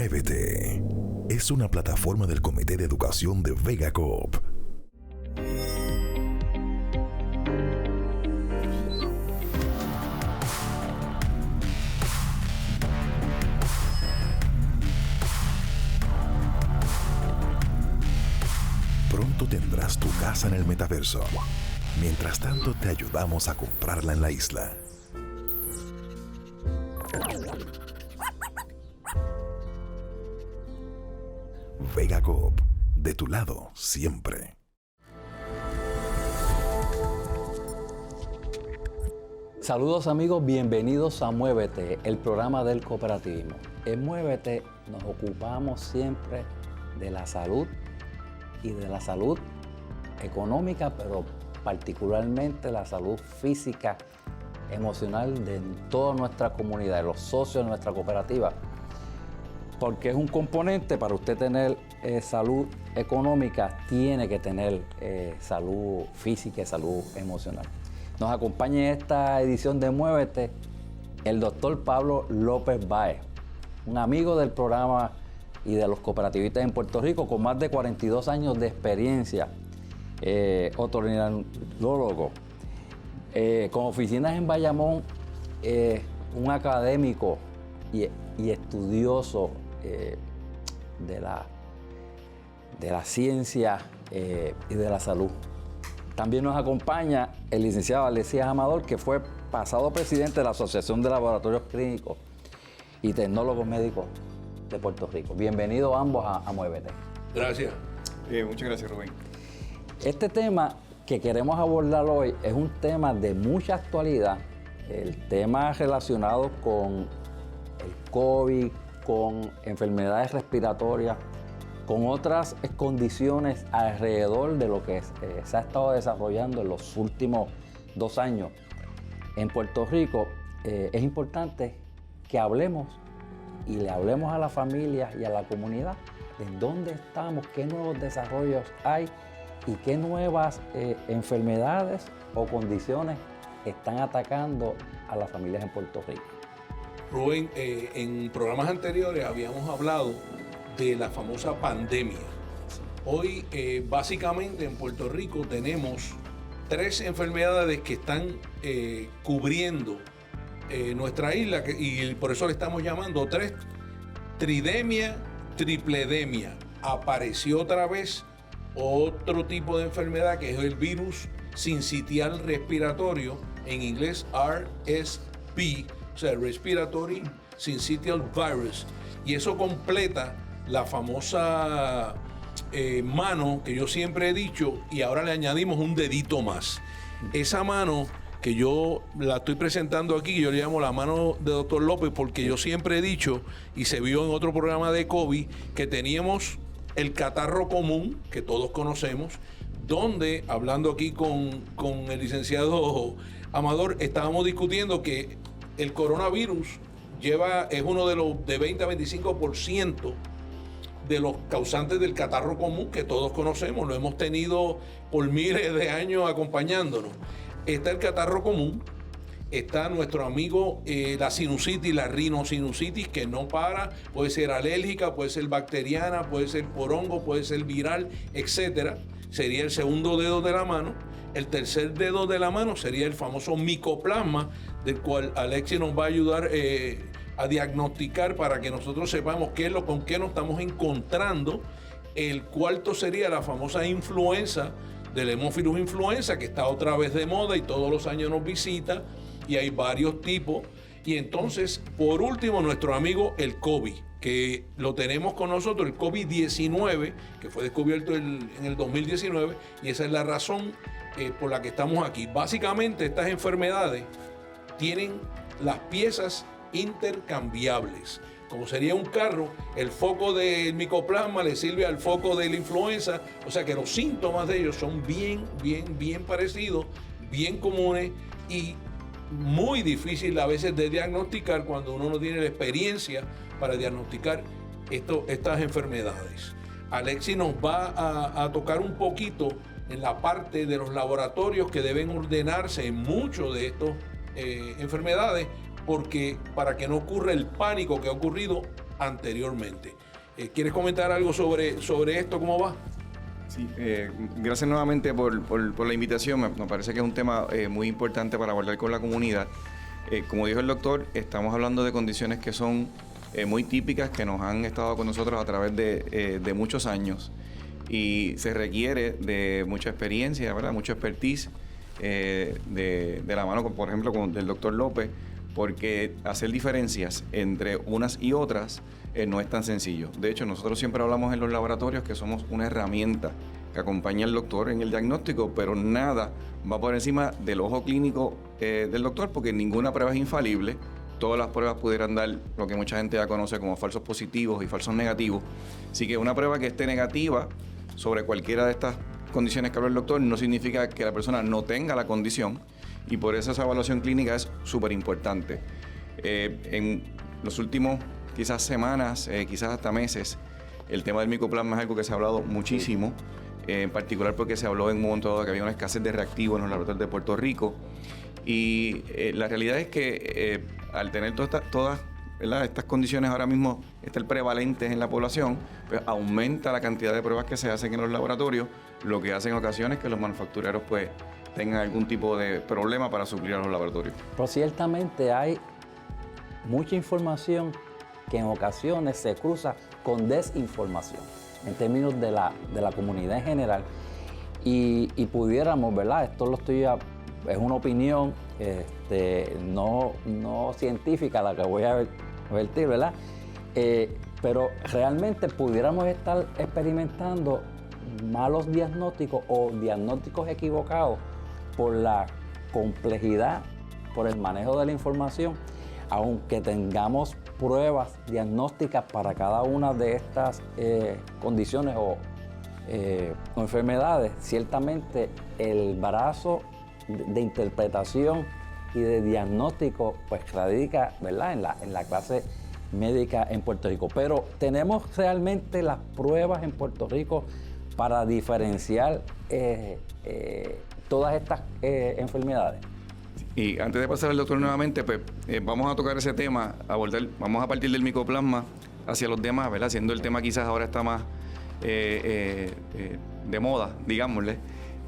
Muévete es una plataforma del Comité de Educación de Vega Coop. Pronto tendrás tu casa en el metaverso. Mientras tanto, te ayudamos a comprarla en la isla. Vega Coop, de tu lado siempre. Saludos amigos, bienvenidos a Muévete, el programa del cooperativismo. En Muévete nos ocupamos siempre de la salud y de la salud económica, pero particularmente la salud física, emocional de toda nuestra comunidad, de los socios de nuestra cooperativa. Porque es un componente para usted tener salud económica, tiene que tener salud física y salud emocional. Nos acompaña en esta edición de Muévete el doctor Pablo López Báez, un amigo del programa y de los cooperativistas en Puerto Rico con más de 42 años de experiencia, otorrinolaringólogo, con oficinas en Bayamón, un académico y estudioso de la ciencia y de la salud. También nos acompaña el licenciado Alexis Amador, que fue pasado presidente de la Asociación de Laboratorios Clínicos y Tecnólogos Médicos de Puerto Rico. Bienvenidos ambos a Muévete. Gracias. Muchas gracias, Rubén. Este tema que queremos abordar hoy es un tema de mucha actualidad, el tema relacionado con el COVID, con enfermedades respiratorias, con otras condiciones alrededor de lo que se ha estado desarrollando en los últimos 2 años en Puerto Rico. Es importante que hablemos y le hablemos a la familia y a la comunidad de dónde estamos, qué nuevos desarrollos hay y qué nuevas enfermedades o condiciones están atacando a las familias en Puerto Rico. Rubén, en programas anteriores habíamos hablado de la famosa pandemia. Hoy, básicamente en Puerto Rico tenemos 3 enfermedades que están cubriendo nuestra isla y por eso le estamos llamando 3. Tridemia, tripledemia. Apareció otra vez otro tipo de enfermedad que es el virus sincitial respiratorio, en inglés RSV, o sea, Respiratory Syncytial Virus. Y eso completa la famosa mano que yo siempre he dicho, y ahora le añadimos un dedito más. Esa mano que yo la estoy presentando aquí, yo le llamo la mano de Dr. López, porque yo siempre he dicho, y se vio en otro programa de COVID, que teníamos el catarro común, que todos conocemos, donde, hablando aquí con el licenciado Amador, estábamos discutiendo que el coronavirus es uno de los de 20 a 25% de los causantes del catarro común que todos conocemos, lo hemos tenido por miles de años acompañándonos. Está el catarro común, está nuestro amigo la sinusitis, la rinosinusitis, que no para, puede ser alérgica, puede ser bacteriana, puede ser por hongo, puede ser viral, etcétera. Sería el segundo dedo de la mano. El tercer dedo de la mano sería el famoso micoplasma, del cual Alexis nos va a ayudar a diagnosticar para que nosotros sepamos con qué nos estamos encontrando. El cuarto sería la famosa influenza, del Haemophilus influenza, que está otra vez de moda y todos los años nos visita, y hay varios tipos. Y entonces, por último, nuestro amigo el COVID, que lo tenemos con nosotros, el COVID-19, que fue descubierto en el 2019, y esa es la razón por la que estamos aquí. Básicamente, estas enfermedades tienen las piezas intercambiables. Como sería un carro, el foco del micoplasma le sirve al foco de la influenza, o sea que los síntomas de ellos son bien parecidos, bien comunes y muy difícil a veces de diagnosticar cuando uno no tiene la experiencia para diagnosticar estas enfermedades. Alexis nos va a tocar un poquito en la parte de los laboratorios que deben ordenarse en muchos de estas enfermedades, porque para que no ocurra el pánico que ha ocurrido anteriormente. ¿Quieres comentar algo sobre esto? ¿Cómo va? Sí, gracias nuevamente por la invitación. Me parece que es un tema muy importante para abordar con la comunidad. Como dijo el doctor, estamos hablando de condiciones que son muy típicas, que nos han estado con nosotros a través de muchos años, y se requiere de mucha experiencia, ¿verdad? Mucho expertise de la mano, por ejemplo, del doctor López, porque hacer diferencias entre unas y otras no es tan sencillo. De hecho, nosotros siempre hablamos en los laboratorios que somos una herramienta que acompaña al doctor en el diagnóstico, pero nada va por encima del ojo clínico del doctor, porque ninguna prueba es infalible. Todas las pruebas pudieran dar lo que mucha gente ya conoce como falsos positivos y falsos negativos. Así que una prueba que esté negativa sobre cualquiera de estas condiciones que habla el doctor no significa que la persona no tenga la condición, y por eso esa evaluación clínica es súper importante. En los últimos quizás semanas, quizás hasta meses, el tema del micoplasma es algo que se ha hablado muchísimo, en particular porque se habló en un momento dado que había una escasez de reactivos en los laboratorios de Puerto Rico, y la realidad es que al tener todas estas condiciones ahora mismo están prevalentes en la población, pues aumenta la cantidad de pruebas que se hacen en los laboratorios, lo que hace en ocasiones que los manufactureros pues tengan algún tipo de problema para suplir a los laboratorios. Pero ciertamente hay mucha información que en ocasiones se cruza con desinformación en términos de la comunidad en general, y pudiéramos, ¿verdad? Esto es una opinión no científica la que voy a vertir, ¿verdad? Pero realmente pudiéramos estar experimentando malos diagnósticos o diagnósticos equivocados por la complejidad, por el manejo de la información, aunque tengamos pruebas diagnósticas para cada una de estas condiciones o enfermedades. Ciertamente el brazo de interpretación y de diagnóstico pues radica, ¿verdad?, en la clase médica en Puerto Rico. Pero tenemos realmente las pruebas en Puerto Rico para diferenciar todas estas enfermedades. Y antes de pasar al doctor nuevamente, pues vamos a tocar ese tema, vamos a partir del micoplasma hacia los demás, ¿verdad? Siendo el tema quizás ahora está más de moda, digámosle.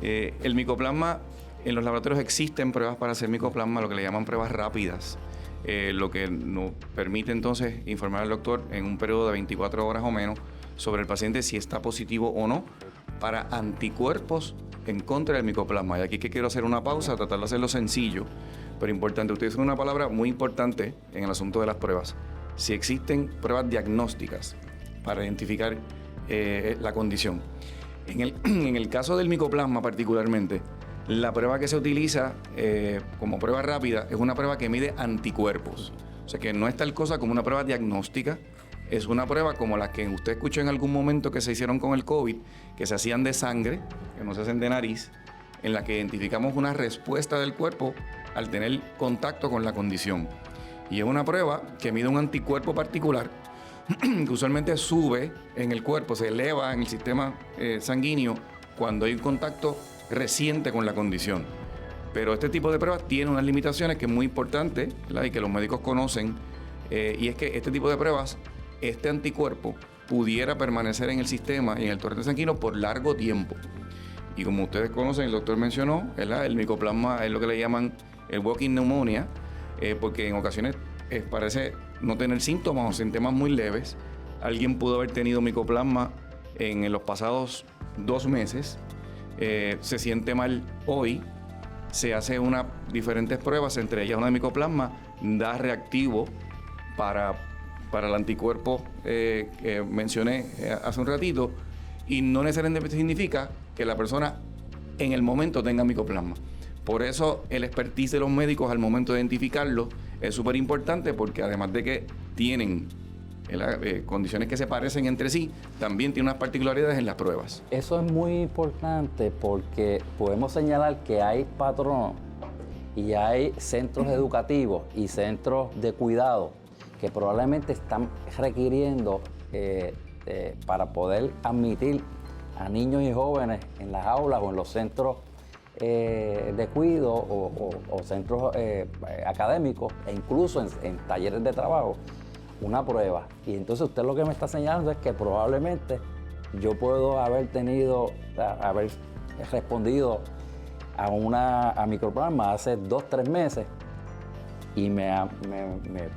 El micoplasma, en los laboratorios existen pruebas para hacer micoplasma, lo que le llaman pruebas rápidas, lo que nos permite entonces informar al doctor en un periodo de 24 horas o menos sobre el paciente si está positivo o no para anticuerpos en contra del micoplasma. Y aquí que quiero hacer una pausa, tratar de hacerlo sencillo, pero importante. Ustedes usan una palabra muy importante en el asunto de las pruebas. Si existen pruebas diagnósticas para identificar la condición. En el caso del micoplasma particularmente, la prueba que se utiliza como prueba rápida es una prueba que mide anticuerpos. O sea que no es tal cosa como una prueba diagnóstica, es una prueba como las que usted escuchó en algún momento que se hicieron con el COVID, que se hacían de sangre, que no se hacen de nariz, en la que identificamos una respuesta del cuerpo al tener contacto con la condición. Y es una prueba que mide un anticuerpo particular, que usualmente sube en el cuerpo, se eleva en el sistema sanguíneo cuando hay un contacto reciente con la condición. Pero este tipo de pruebas tiene unas limitaciones que es muy importante, ¿verdad?, y que los médicos conocen, y es que este tipo de pruebas, este anticuerpo pudiera permanecer en el sistema y en el torrente sanguíneo por largo tiempo. Y como ustedes conocen, el doctor mencionó, ¿verdad?, el micoplasma es lo que le llaman el walking pneumonia, porque en ocasiones parece no tener síntomas o síntomas muy leves. Alguien pudo haber tenido micoplasma en los pasados 2 meses, se siente mal hoy, se hace diferentes pruebas, entre ellas una de micoplasma, da reactivo para el anticuerpo que mencioné hace un ratito, y no necesariamente significa que la persona en el momento tenga micoplasma. Por eso el expertise de los médicos al momento de identificarlo es súper importante, porque además de que tienen condiciones que se parecen entre sí, también tiene unas particularidades en las pruebas. Eso es muy importante porque podemos señalar que hay patronos y hay centros educativos y centros de cuidado que probablemente están requiriendo para poder admitir a niños y jóvenes en las aulas o en los centros de cuidado o centros académicos, e incluso en talleres de trabajo, una prueba. Y entonces usted lo que me está señalando es que probablemente yo puedo haber respondido a microplasma hace 2-3 meses y me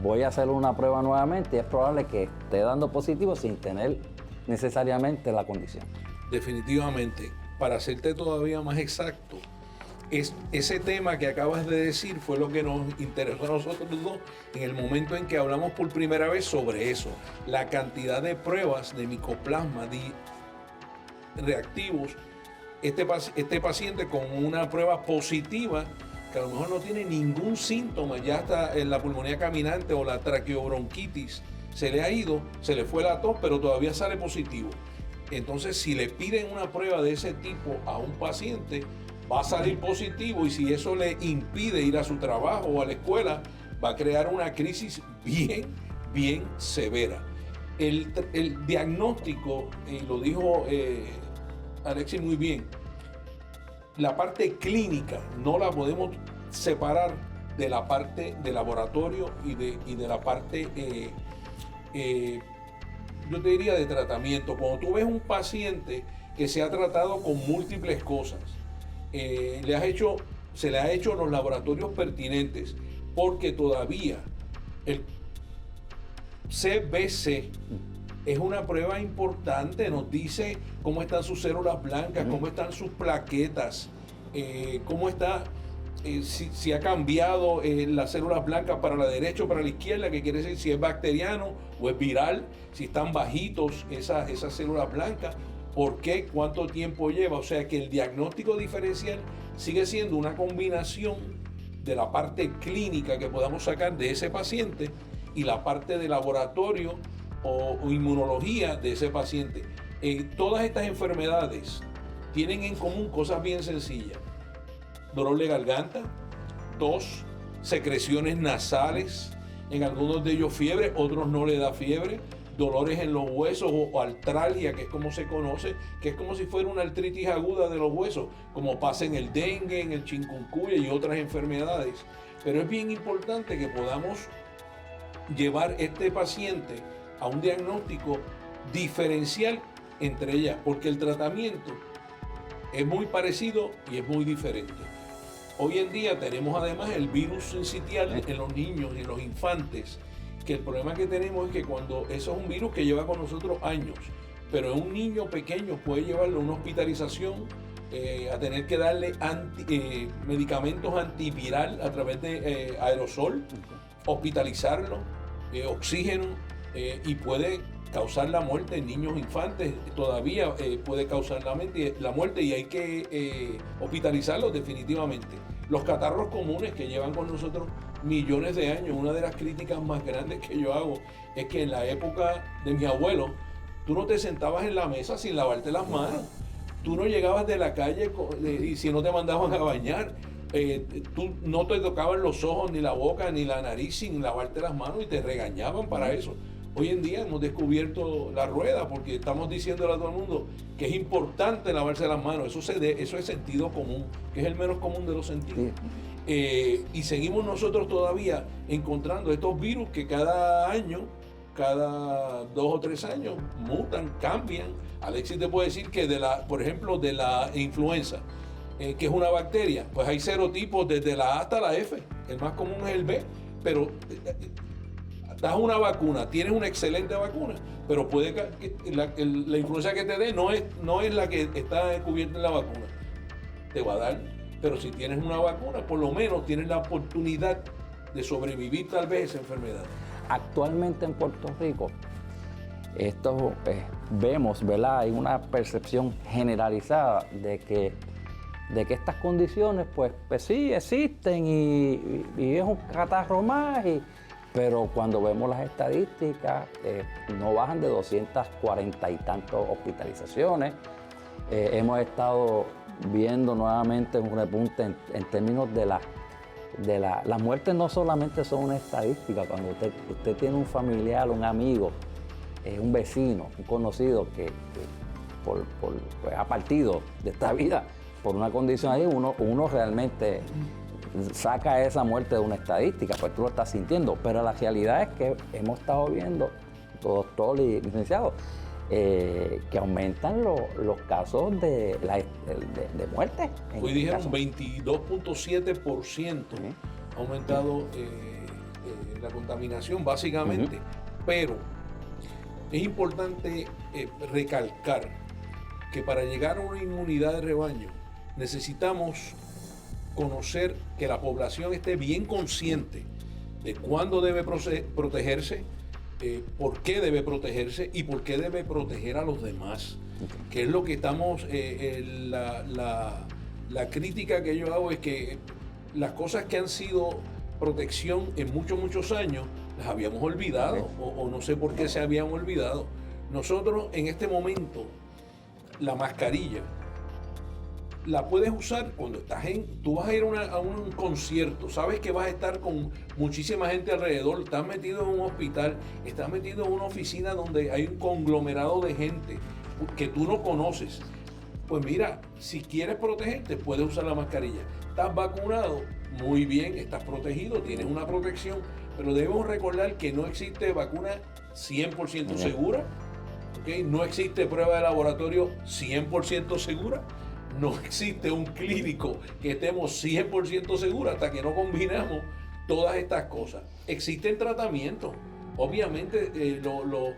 voy a hacer una prueba nuevamente y es probable que esté dando positivo sin tener necesariamente la condición. Definitivamente. Para hacerte todavía más exacto, ese tema que acabas de decir fue lo que nos interesó a nosotros dos en el momento en que hablamos por primera vez sobre eso. La cantidad de pruebas de micoplasma reactivos. Este paciente con una prueba positiva, que a lo mejor no tiene ningún síntoma, ya está en la pulmonía caminante o la traqueobronquitis, se le ha ido, se le fue la tos, pero todavía sale positivo. Entonces, si le piden una prueba de ese tipo a un paciente, va a salir positivo y si eso le impide ir a su trabajo o a la escuela, va a crear una crisis bien severa. El diagnóstico, y lo dijo Alexis muy bien, la parte clínica no la podemos separar de la parte de laboratorio y de la parte, yo te diría, de tratamiento. Cuando tú ves un paciente que se ha tratado con múltiples cosas, se le ha hecho los laboratorios pertinentes, porque todavía el CBC es una prueba importante, nos dice cómo están sus células blancas, cómo están sus plaquetas, cómo está, si ha cambiado las células blancas para la derecha o para la izquierda, que quiere decir si es bacteriano o es viral, si están bajitos esas células blancas, por qué, cuánto tiempo lleva. O sea que el diagnóstico diferencial sigue siendo una combinación de la parte clínica que podamos sacar de ese paciente y la parte de laboratorio o inmunología de ese paciente. Todas estas enfermedades tienen en común cosas bien sencillas: dolor de garganta, tos, secreciones nasales, en algunos de ellos fiebre, otros no le da fiebre, dolores en los huesos o artralgia, que es como se conoce, que es como si fuera una artritis aguda de los huesos, como pasa en el dengue, en el chikungunya y otras enfermedades. Pero es bien importante que podamos llevar este paciente a un diagnóstico diferencial entre ellas, porque el tratamiento es muy parecido y es muy diferente. Hoy en día tenemos además el virus sincitial en los niños y en los infantes, que el problema que tenemos es que cuando eso es un virus que lleva con nosotros años, pero en un niño pequeño puede llevarlo a una hospitalización, a tener que darle medicamentos antiviral a través de aerosol, hospitalizarlo, oxígeno, y puede causar la muerte en niños infantes. Todavía puede causar la muerte y hay que hospitalizarlos definitivamente. Los catarros comunes que llevan con nosotros millones de años, una de las críticas más grandes que yo hago es que en la época de mis abuelos, tú no te sentabas en la mesa sin lavarte las manos. Tú no llegabas de la calle y si no te mandaban a bañar, tú no te tocaban los ojos, ni la boca, ni la nariz sin lavarte las manos y te regañaban para eso. Hoy en día hemos descubierto la rueda porque estamos diciéndole a todo el mundo que es importante lavarse las manos. Eso es sentido común, que es el menos común de los sentidos. Y seguimos nosotros todavía encontrando estos virus que cada año, cada 2 o 3 años, mutan, cambian. Alexis te puede decir que por ejemplo, de la influenza, que es una bacteria, pues hay serotipos desde la A hasta la F. El más común es el B, pero das una vacuna, tienes una excelente vacuna, pero puede que la influenza que te dé no es la que está cubierta en la vacuna. Te va a dar, pero si tienes una vacuna, por lo menos tienes la oportunidad de sobrevivir tal vez esa enfermedad. Actualmente en Puerto Rico, vemos, ¿verdad? Hay una percepción generalizada de que estas condiciones, pues sí existen y es un catarro más, pero cuando vemos las estadísticas, no bajan de 240 y tantas hospitalizaciones. Hemos estado viendo nuevamente un repunte en términos de las muertes. No solamente son una estadística. Cuando usted tiene un familiar, un amigo, un vecino, un conocido que pues, ha partido de esta vida por una condición ahí, uno realmente saca esa muerte de una estadística, pues tú lo estás sintiendo. Pero la realidad es que hemos estado viendo, doctor y licenciado, que aumentan los casos de muerte. Hoy dijeron 22.7% ha aumentado la contaminación, básicamente. Pero es importante recalcar que para llegar a una inmunidad de rebaño necesitamos conocer que la población esté bien consciente de cuándo debe protegerse, por qué debe protegerse y por qué debe proteger a los demás. Que es lo que estamos, la crítica que yo hago es que las cosas que han sido protección en muchos años las habíamos olvidado o no sé por qué se habían olvidado. Nosotros en este momento, la mascarilla la puedes usar cuando tú vas a ir a un concierto, sabes que vas a estar con muchísima gente alrededor, estás metido en un hospital, estás metido en una oficina donde hay un conglomerado de gente que tú no conoces. Pues mira, si quieres protegerte, puedes usar la mascarilla. Estás vacunado, muy bien, estás protegido, tienes una protección, pero debemos recordar que no existe vacuna 100% segura, ¿okay? No existe prueba de laboratorio 100% segura. No existe un clínico que estemos 100% seguros hasta que no combinamos todas estas cosas. Existen tratamientos. Obviamente los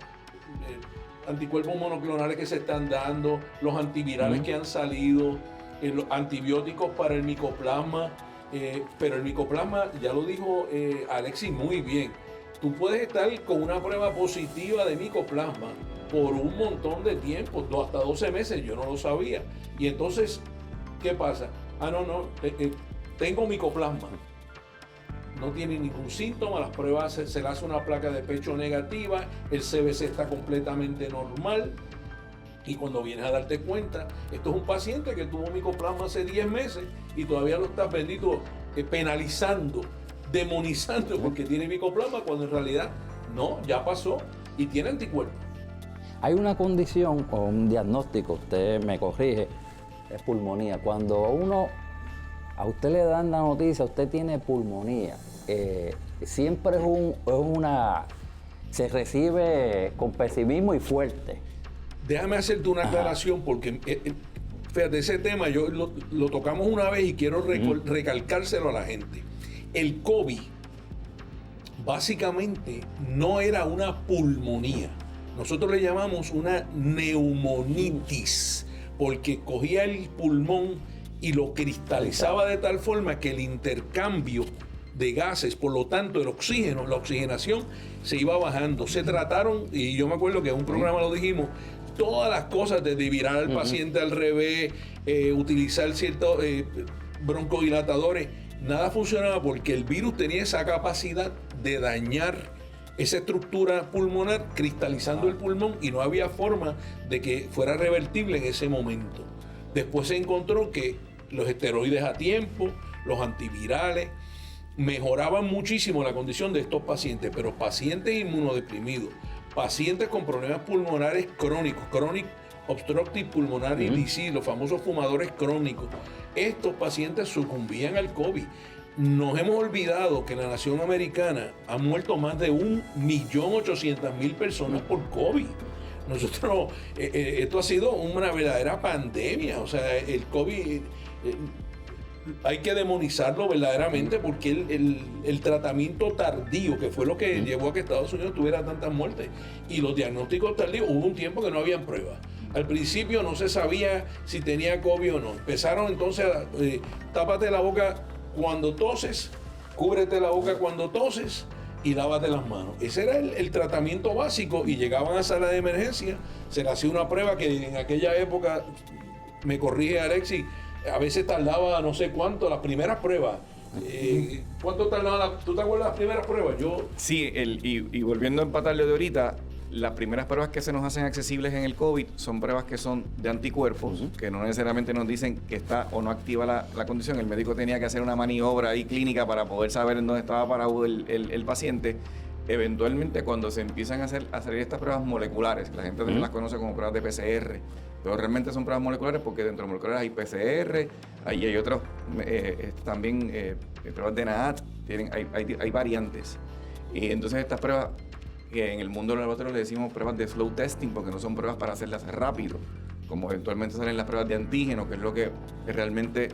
anticuerpos monoclonales que se están dando, los antivirales que han salido, los antibióticos para el micoplasma. Pero el micoplasma, ya lo dijo Alexis muy bien, tú puedes estar con una prueba positiva de micoplasma por un montón de tiempo, hasta 12 meses, yo no lo sabía. Y entonces, ¿qué pasa? Tengo micoplasma. No tiene ningún síntoma, las pruebas se le hace una placa de pecho negativa, el CBC está completamente normal. Y cuando vienes a darte cuenta, esto es un paciente que tuvo micoplasma hace 10 meses y todavía lo estás penalizando, demonizando porque tiene micoplasma, cuando en realidad no, ya pasó y tiene anticuerpos. Hay una condición o un diagnóstico, usted me corrige, es pulmonía. Cuando a usted le dan la noticia, usted tiene pulmonía, siempre se recibe con pesimismo y fuerte. Déjame hacerte una aclaración porque, fíjate, ese tema yo lo tocamos una vez y quiero recalcárselo a la gente. El COVID básicamente no era una pulmonía. Nosotros le llamamos una neumonitis, porque cogía el pulmón y lo cristalizaba de tal forma que el intercambio de gases, por lo tanto el oxígeno, la oxigenación se iba bajando. Se trataron, y yo me acuerdo que en un programa lo dijimos, todas las cosas desde virar al paciente al revés, utilizar ciertos broncodilatadores, nada funcionaba porque el virus tenía esa capacidad de dañar esa estructura pulmonar, cristalizando el pulmón, y no había forma de que fuera revertible en ese momento. Después se encontró que los esteroides a tiempo, los antivirales, mejoraban muchísimo la condición de estos pacientes, pero pacientes inmunodeprimidos, pacientes con problemas pulmonares crónicos, chronic obstructive pulmonary disease, los famosos fumadores crónicos, estos pacientes sucumbían al COVID. Nos hemos olvidado que en la nación americana han muerto más de 1.800.000 personas por COVID. Nosotros, esto ha sido una verdadera pandemia. O sea, el COVID hay que demonizarlo verdaderamente porque el tratamiento tardío, que fue lo que llevó a que Estados Unidos tuviera tantas muertes, y los diagnósticos tardíos, hubo un tiempo que no habían pruebas. Al principio no se sabía si tenía COVID o no. Empezaron entonces a tápate la boca cuando toses, cúbrete la boca cuando toses y lávate las manos. Ese era el tratamiento básico, y llegaban a sala de emergencia, se le hacía una prueba que en aquella época, me corrige Alexis, a veces tardaba no sé cuánto, las primeras pruebas. ¿Cuánto tardaba? ¿Tú te acuerdas de las primeras pruebas? Sí, y volviendo a empatarle de ahorita, las primeras pruebas que se nos hacen accesibles en el COVID son pruebas que son de anticuerpos, que no necesariamente nos dicen que está o no activa la condición. El médico tenía que hacer una maniobra ahí clínica para poder saber en dónde estaba parado el paciente. eventualmente cuando se empiezan a salir estas pruebas moleculares, la gente también las conoce como pruebas de PCR, pero realmente son pruebas moleculares porque dentro de moleculares hay PCR, hay otros también pruebas de NAAT, hay variantes. Y entonces estas pruebas, que en el mundo del laboratorio le decimos pruebas de slow testing porque no son pruebas para hacerlas rápido, como eventualmente salen las pruebas de antígeno, que es lo que realmente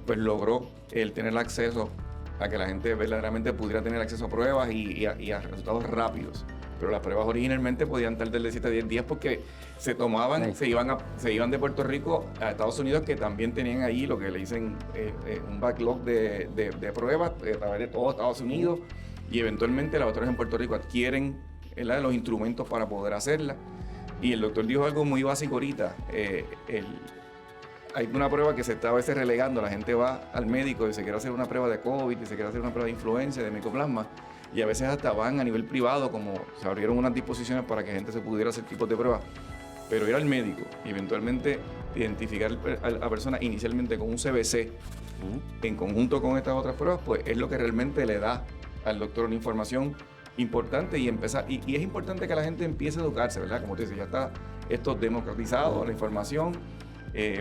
pues logró el tener acceso a que la gente verdaderamente pudiera tener acceso a pruebas y a resultados rápidos. Pero las pruebas originalmente podían tardar de 7 a 10 días porque se tomaban, se iban de Puerto Rico a Estados Unidos, que también tenían ahí lo que le dicen un backlog de pruebas a través de todo Estados Unidos, y eventualmente laboratorios en Puerto Rico adquieren los instrumentos para poder hacerla. Y el doctor dijo algo muy básico ahorita. Hay una prueba que se está a veces relegando. La gente va al médico y se quiere hacer una prueba de COVID, y se quiere hacer una prueba de influenza, de micoplasma, y a veces hasta van a nivel privado, como se abrieron unas disposiciones para que gente se pudiera hacer tipos de pruebas. Pero ir al médico y eventualmente identificar a la persona inicialmente con un CBC en conjunto con estas otras pruebas, pues es lo que realmente le da al doctor una información importante y empezar. Y es importante que la gente empiece a educarse, ¿verdad? Como te dice, ya está esto democratizado, la información.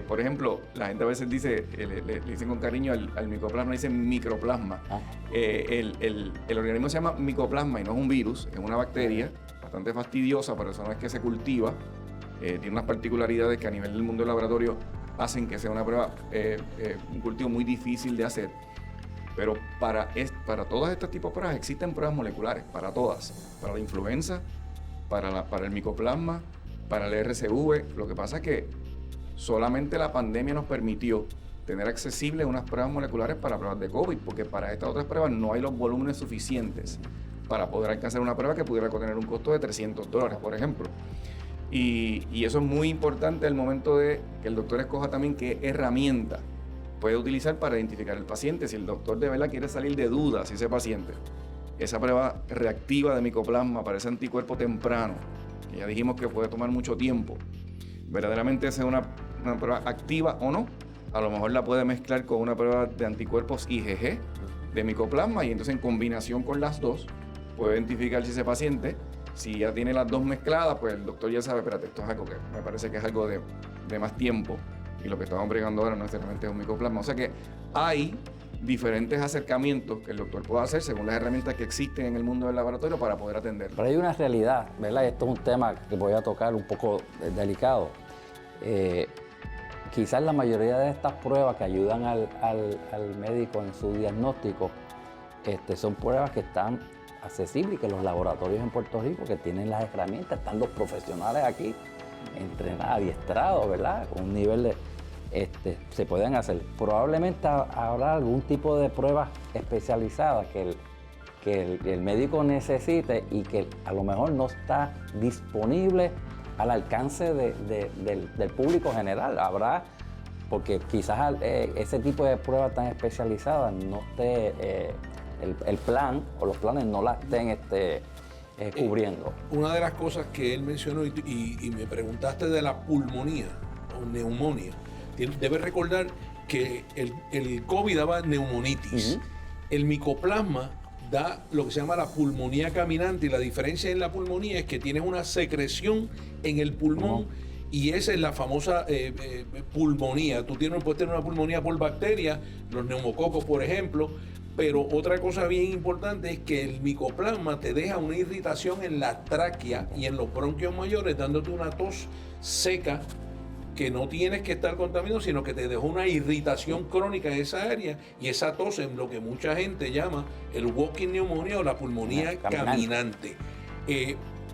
Por ejemplo, la gente a veces dice, le dicen con cariño al micoplasma, le dicen microplasma. El organismo se llama micoplasma y no es un virus, es una bacteria bastante fastidiosa, pero eso no es que se cultiva. Tiene unas particularidades que a nivel del mundo del laboratorio hacen que sea una prueba, un cultivo muy difícil de hacer. Pero para todos estos tipos de pruebas existen pruebas moleculares, para todas. Para la influenza, para el micoplasma, para el RCV. Lo que pasa es que solamente la pandemia nos permitió tener accesibles unas pruebas moleculares para pruebas de COVID, porque para estas otras pruebas no hay los volúmenes suficientes para poder alcanzar una prueba que pudiera tener un costo de $300, por ejemplo. Y eso es muy importante al momento de que el doctor escoja también qué herramienta puede utilizar para identificar al paciente. Si el doctor de verdad quiere salir de dudas, si ese paciente, esa prueba reactiva de micoplasma para ese anticuerpo temprano, que ya dijimos que puede tomar mucho tiempo, verdaderamente sea una prueba activa o no, a lo mejor la puede mezclar con una prueba de anticuerpos IgG de micoplasma, y entonces en combinación con las dos puede identificar si ese paciente, si ya tiene las dos mezcladas, pues el doctor ya sabe, espérate, esto es algo que me parece que es algo de más tiempo, y lo que estamos bregando ahora no necesariamente es un micoplasma. O sea que hay diferentes acercamientos que el doctor puede hacer según las herramientas que existen en el mundo del laboratorio para poder atenderlo. Pero hay una realidad, ¿verdad? Esto es un tema que voy a tocar un poco delicado. Quizás la mayoría de estas pruebas que ayudan al médico en su diagnóstico son pruebas que están accesibles y que los laboratorios en Puerto Rico, que tienen las herramientas, están los profesionales aquí, entrenados, adiestrados, ¿verdad? Con un nivel de... se pueden hacer. Probablemente habrá algún tipo de pruebas especializadas que el médico necesite y que a lo mejor no está disponible al alcance del público general. Habrá, porque quizás ese tipo de pruebas tan especializadas no esté, el plan o los planes no la estén cubriendo. Una de las cosas que él mencionó y me preguntaste de la pulmonía o neumonía, debes recordar que el COVID daba neumonitis. El micoplasma da lo que se llama la pulmonía caminante, y la diferencia en la pulmonía es que tienes una secreción en el pulmón, y esa es la famosa pulmonía. Tú puedes tener una pulmonía por bacterias, los neumococos, por ejemplo, pero otra cosa bien importante es que el micoplasma te deja una irritación en la tráquea y en los bronquios mayores, dándote una tos seca que no tienes que estar contaminado, sino que te dejó una irritación crónica en esa área, y esa tos es lo que mucha gente llama el walking pneumonia o la pulmonía caminante.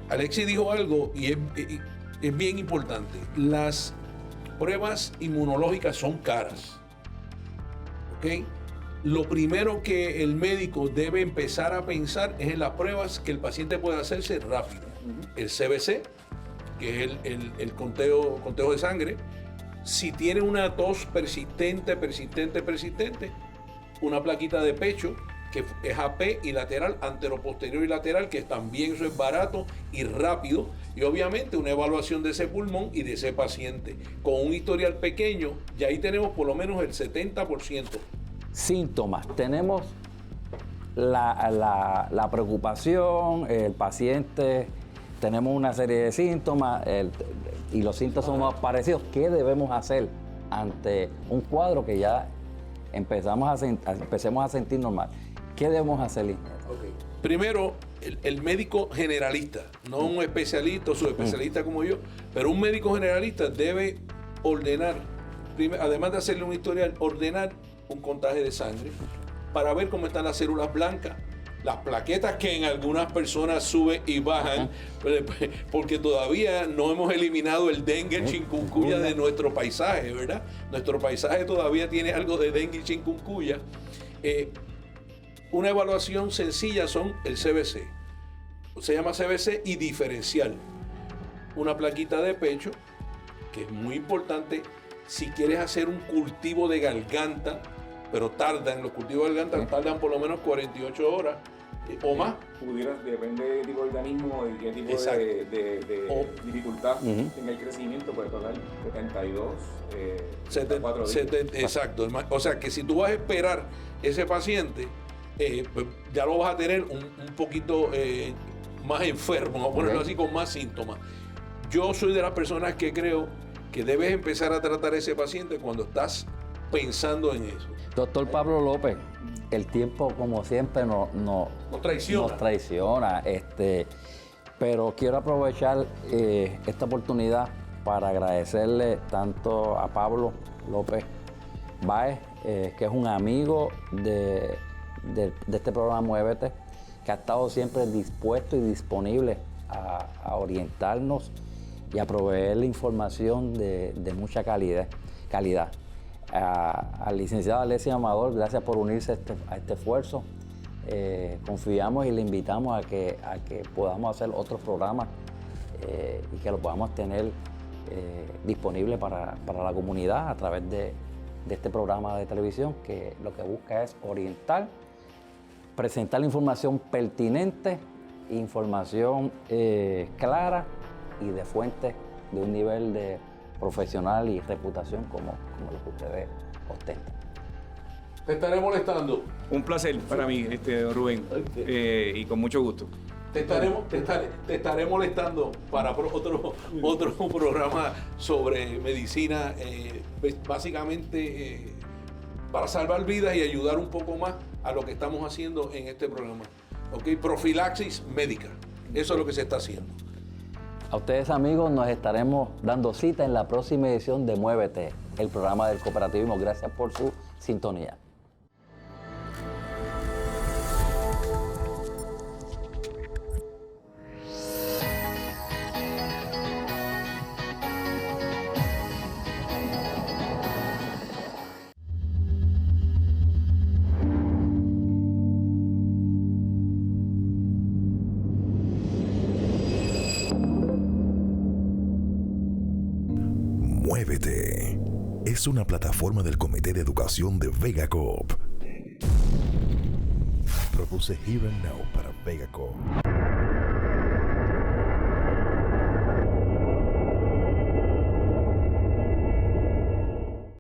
Alexis dijo algo y es bien importante. Las pruebas inmunológicas son caras, ¿ok? Lo primero que el médico debe empezar a pensar es en las pruebas que el paciente puede hacerse rápido. El CBC, que es el conteo de sangre. Si tiene una tos persistente, una plaquita de pecho, que es AP y lateral, anteroposterior y lateral, que también eso es barato y rápido. Y obviamente una evaluación de ese pulmón y de ese paciente. Con un historial pequeño, ya ahí tenemos por lo menos el 70%. Síntomas. Tenemos la preocupación, el paciente, tenemos una serie de síntomas y los síntomas son más parecidos. ¿Qué debemos hacer ante un cuadro que ya empecemos a sentir normal? ¿Qué debemos hacer, Liz? Okay. Primero, el médico generalista, no un especialista o subespecialista como yo, pero un médico generalista debe ordenar, además de hacerle un historial, ordenar un contagio de sangre para ver cómo están las células blancas, las plaquetas que en algunas personas suben y bajan, porque todavía no hemos eliminado el dengue, el chikungunya de nuestro paisaje, ¿verdad? Nuestro paisaje todavía tiene algo de dengue y chikungunya. Una evaluación sencilla son el CBC. Se llama CBC y diferencial. Una plaquita de pecho, que es muy importante si quieres hacer un cultivo de garganta, pero los cultivos de garganta tardan por lo menos 48 horas o más. Depende del tipo de organismo y qué tipo de dificultad tenga el crecimiento, puede tocar 72, 74 días. Exacto. O sea que si tú vas a esperar ese paciente, pues ya lo vas a tener un poquito más enfermo, vamos a ponerlo así, con más síntomas. Yo soy de las personas que creo que debes empezar a tratar a ese paciente cuando estás pensando en eso. Doctor Pablo López, el tiempo, como siempre, nos traiciona. Pero quiero aprovechar esta oportunidad para agradecerle tanto a Pablo López Báez, que es un amigo de este programa Muévete, que ha estado siempre dispuesto y disponible a orientarnos y a proveer la información de mucha calidad. Al licenciado Alexis Amador, gracias por unirse a este esfuerzo. Confiamos y le invitamos a que podamos hacer otros programas y que lo podamos tener disponible para la comunidad a través de este programa de televisión, que lo que busca es orientar, presentar la información pertinente, información clara y de fuentes de un nivel de profesional y reputación como lo que ustedes ostentan. Te estaré molestando. Un placer para mí, Rubén, y con mucho gusto. Te estaré molestando para otro programa sobre medicina, básicamente para salvar vidas y ayudar un poco más a lo que estamos haciendo en este programa. ¿Okay? Profilaxis médica, eso es lo que se está haciendo. A ustedes, amigos, nos estaremos dando cita en la próxima edición de Muévete, el programa del cooperativismo. Gracias por su sintonía. Muévete es una plataforma del Comité de Educación de Vega Coop. Produce Here and Now para Vega Coop.